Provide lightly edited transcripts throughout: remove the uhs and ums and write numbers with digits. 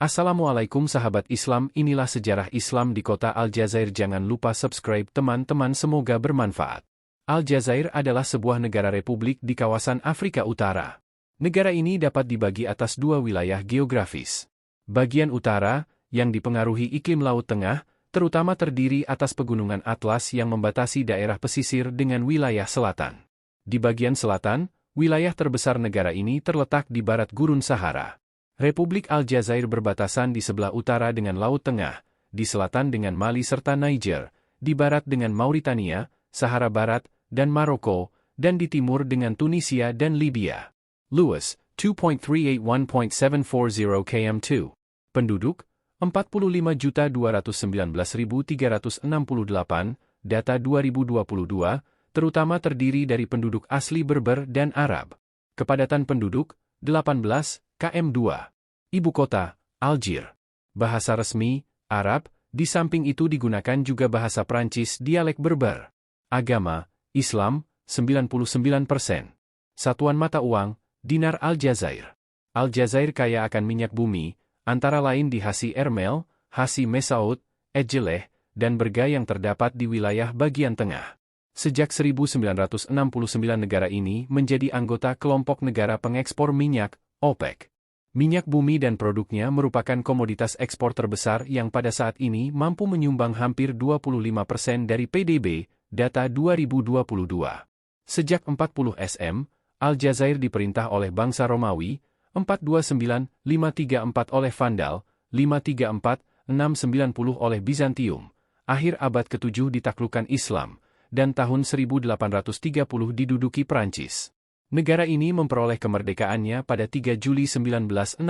Assalamualaikum sahabat Islam, inilah sejarah Islam di kota Aljazair. Jangan lupa subscribe teman-teman, semoga bermanfaat. Aljazair adalah sebuah negara republik di kawasan Afrika Utara. Negara ini dapat dibagi atas dua wilayah geografis. Bagian utara, yang dipengaruhi iklim Laut Tengah, terutama terdiri atas pegunungan Atlas yang membatasi daerah pesisir dengan wilayah selatan. Di bagian selatan, wilayah terbesar negara ini terletak di barat Gurun Sahara. Republik Aljazair berbatasan di sebelah utara dengan Laut Tengah, di selatan dengan Mali serta Niger, di barat dengan Mauritania, Sahara Barat, dan Maroko, dan di timur dengan Tunisia dan Libya. Luas, 2.381.740 km2. Penduduk, 45.219.368, data 2022, terutama terdiri dari penduduk asli Berber dan Arab. Kepadatan penduduk, 18 km2. Ibu kota, Algiers. Bahasa resmi, Arab, di samping itu digunakan juga bahasa Prancis dialek Berber. Agama, Islam, 99%. Satuan mata uang, dinar Aljazair. Aljazair kaya akan minyak bumi, antara lain di Hassi Ermel, Hassi Messaoud, Edgeleh, dan Berga yang terdapat di wilayah bagian tengah. Sejak 1969 negara ini menjadi anggota kelompok negara pengekspor minyak, OPEC. Minyak bumi dan produknya merupakan komoditas ekspor terbesar yang pada saat ini mampu menyumbang hampir 25% dari PDB, data 2022. Sejak 40 SM, Aljazair diperintah oleh bangsa Romawi, 429-534 oleh Vandal, 534-690 oleh Bizantium, akhir abad ke-7 ditaklukkan Islam, dan tahun 1830 diduduki Prancis. Negara ini memperoleh kemerdekaannya pada 3 Juli 1962.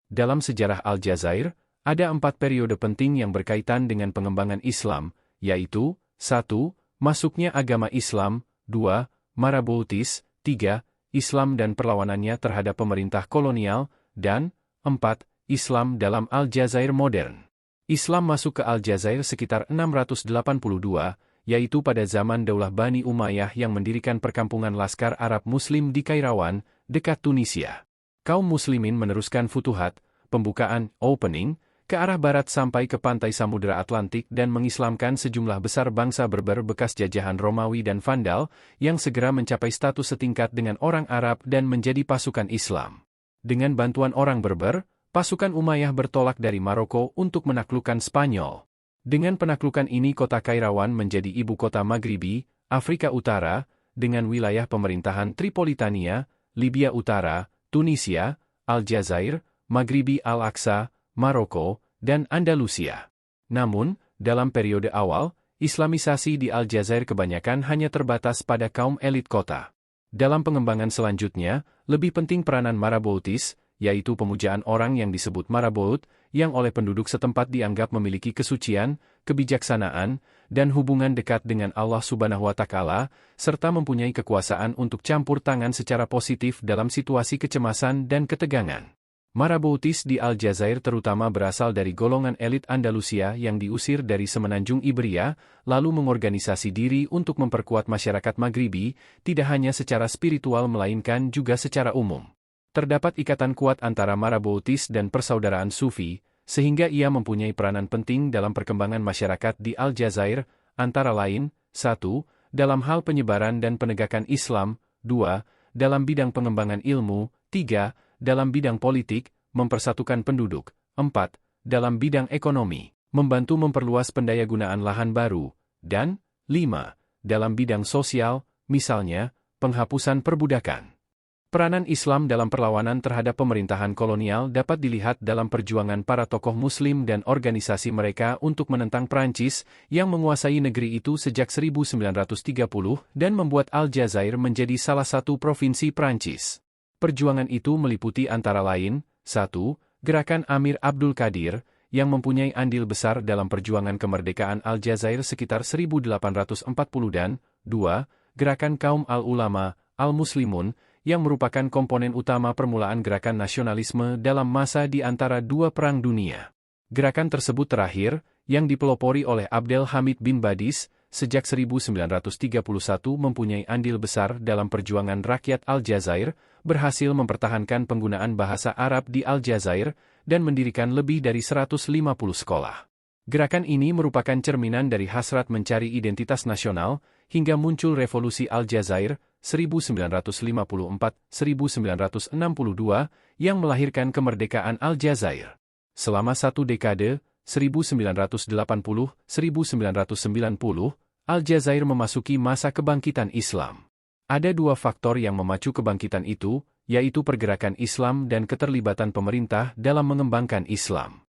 Dalam sejarah Aljazair, ada 4 periode penting yang berkaitan dengan pengembangan Islam, yaitu 1. Masuknya agama Islam, 2. Maraboutis, 3. Islam dan perlawanannya terhadap pemerintah kolonial, dan 4. Islam dalam Aljazair modern. Islam masuk ke Aljazair sekitar 682, yaitu pada zaman Daulah Bani Umayyah yang mendirikan perkampungan Laskar Arab Muslim di Kairawan, dekat Tunisia. Kaum muslimin meneruskan futuhat, pembukaan, opening, ke arah barat sampai ke pantai Samudera Atlantik dan mengislamkan sejumlah besar bangsa Berber bekas jajahan Romawi dan Vandal, yang segera mencapai status setingkat dengan orang Arab dan menjadi pasukan Islam. Dengan bantuan orang Berber, pasukan Umayyah bertolak dari Maroko untuk menaklukkan Spanyol. Dengan penaklukan ini kota Kairawan menjadi ibu kota Maghribi, Afrika Utara, dengan wilayah pemerintahan Tripolitania, Libya Utara, Tunisia, Aljazair, Maghribi Al-Aqsa, Maroko, dan Andalusia. Namun, dalam periode awal, Islamisasi di Aljazair kebanyakan hanya terbatas pada kaum elit kota. Dalam pengembangan selanjutnya, lebih penting peranan Maraboutis, yaitu pemujaan orang yang disebut Marabout, yang oleh penduduk setempat dianggap memiliki kesucian, kebijaksanaan, dan hubungan dekat dengan Allah Subhanahu wa Ta'ala, serta mempunyai kekuasaan untuk campur tangan secara positif dalam situasi kecemasan dan ketegangan. Maraboutis di Aljazair terutama berasal dari golongan elit Andalusia yang diusir dari semenanjung Iberia, lalu mengorganisasi diri untuk memperkuat masyarakat Maghribi, tidak hanya secara spiritual melainkan juga secara umum. Terdapat ikatan kuat antara Maraboutis dan persaudaraan Sufi, sehingga ia mempunyai peranan penting dalam perkembangan masyarakat di Aljazair, antara lain, 1. Dalam hal penyebaran dan penegakan Islam, 2. Dalam bidang pengembangan ilmu, 3. Dalam bidang politik, mempersatukan penduduk, 4. Dalam bidang ekonomi, membantu memperluas pendayagunaan lahan baru, dan 5. Dalam bidang sosial, misalnya, penghapusan perbudakan. Peranan Islam dalam perlawanan terhadap pemerintahan kolonial dapat dilihat dalam perjuangan para tokoh Muslim dan organisasi mereka untuk menentang Prancis yang menguasai negeri itu sejak 1930 dan membuat Aljazair menjadi salah satu provinsi Prancis. Perjuangan itu meliputi antara lain, 1. Gerakan Amir Abdul Qadir, yang mempunyai andil besar dalam perjuangan kemerdekaan Aljazair sekitar 1840 dan 2. Gerakan Kaum Al-Ulama, Al-Muslimun, yang merupakan komponen utama permulaan gerakan nasionalisme dalam masa di antara dua perang dunia. Gerakan tersebut terakhir, yang dipelopori oleh Abdel Hamid bin Badis, sejak 1931 mempunyai andil besar dalam perjuangan rakyat Aljazair, berhasil mempertahankan penggunaan bahasa Arab di Aljazair, dan mendirikan lebih dari 150 sekolah. Gerakan ini merupakan cerminan dari hasrat mencari identitas nasional, hingga muncul Revolusi Aljazair, 1954-1962, yang melahirkan kemerdekaan Aljazair. Selama satu dekade, 1980-1990, Aljazair memasuki masa kebangkitan Islam. Ada dua faktor yang memacu kebangkitan itu, yaitu pergerakan Islam dan keterlibatan pemerintah dalam mengembangkan Islam.